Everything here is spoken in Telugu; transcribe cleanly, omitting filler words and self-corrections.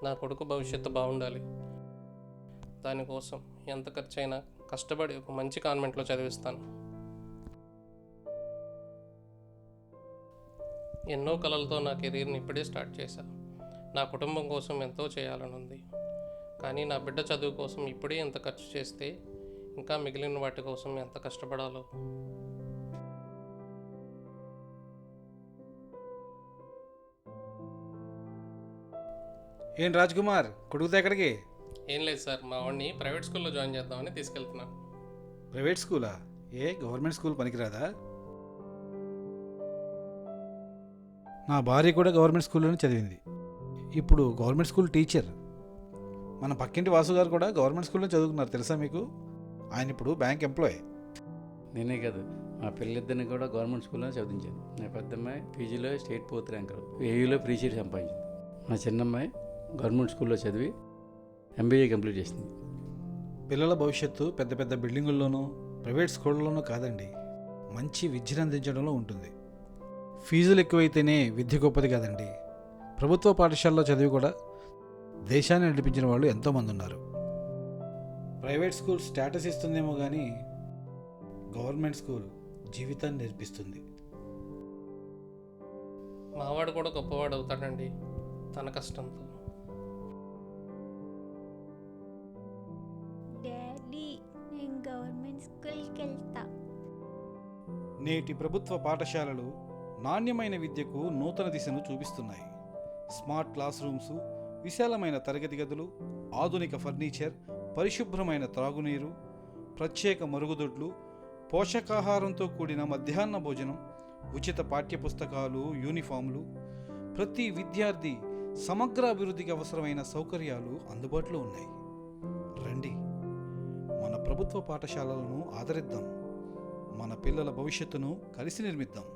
నా కొడుకు భవిష్యత్తు బాగుండాలి. దానికోసం ఎంత ఖర్చైనా కష్టపడి ఒక మంచి కాన్వెంట్లో చదివిస్తాను. ఎన్నో కలలతో నా కెరీర్ని ఇప్పుడే స్టార్ట్ చేశా. నా కుటుంబం కోసం ఎంతో చేయాలని ఉంది. కానీ నా బిడ్డ చదువు కోసం ఇప్పుడే ఎంత ఖర్చు చేస్తే ఇంకా మిగిలిన వాటి కోసం ఎంత కష్టపడాలో. ఏం రాజ్ కుమార్, కొడుకుతో ఎక్కడికి? ఏం లేదు సార్, మా వాడిని ప్రైవేట్ స్కూల్లో జాయిన్ చేద్దామని తీసుకెళ్తున్నాను. ప్రైవేట్ స్కూలా? గవర్నమెంట్ స్కూల్ పనికిరాదా? నా భార్య కూడా గవర్నమెంట్ స్కూల్లోనే చదివింది. ఇప్పుడు గవర్నమెంట్ స్కూల్ టీచర్. మన పక్కింటి వాసు గారు కూడా గవర్నమెంట్ స్కూల్లో చదువుకున్నారు, తెలుసా మీకు? ఆయన ఇప్పుడు బ్యాంక్ ఎంప్లాయీ. నేనే కాదు, మా పిల్లలిద్దరిని కూడా గవర్నమెంట్ స్కూల్లో చదివించాను. నా పెద్దమ్మాయి పీజీలో స్టేట్ ఫోర్త్ ర్యాంకర్, ఏయూలో ఫ్రీ సీట్ సంపాదించింది. మా చిన్నమ్మాయి గవర్నమెంట్ స్కూల్లో చదివి ఎంబీఏ కంప్లీట్ చేసింది. పిల్లల భవిష్యత్తు పెద్ద పెద్ద బిల్డింగుల్లోనూ ప్రైవేట్ స్కూళ్ళలోనూ కాదండి, మంచి విద్యను అందించడంలో ఉంటుంది. ఫీజులు ఎక్కువైతేనే విద్య గొప్పది కాదండి. ప్రభుత్వ పాఠశాలలో చదివి కూడా దేశాన్ని నడిపించిన వాళ్ళు ఎంతోమంది ఉన్నారు. ప్రైవేట్ స్కూల్ స్టేటస్ ఇస్తుందేమో కానీ గవర్నమెంట్ స్కూల్ జీవితాన్ని నేర్పిస్తుంది. మావాడు కూడా గొప్పవాడు అవుతాడండి తన కష్టంతో. డాడీ, నేను గవర్నమెంట్ స్కూల్కి వెళ్తా. నేటి ప్రభుత్వ పాఠశాలలు నాణ్యమైన విద్యకు నూతన దిశను చూపిస్తున్నాయి. స్మార్ట్ క్లాస్ రూమ్స్, విశాలమైన తరగతి గదులు, ఆధునిక ఫర్నిచర్, పరిశుభ్రమైన త్రాగునీరు, ప్రత్యేక మరుగుదొడ్లు, పోషకాహారంతో కూడిన మధ్యాహ్న భోజనం, ఉచిత పాఠ్యపుస్తకాలు, యూనిఫామ్లు, ప్రతి విద్యార్థి సమగ్ర అభివృద్ధికి అవసరమైన సౌకర్యాలు అందుబాటులో ఉన్నాయి. రండి, మన ప్రభుత్వ పాఠశాలలను ఆదరిద్దాం. మన పిల్లల భవిష్యత్తును కలిసి నిర్మిద్దాం.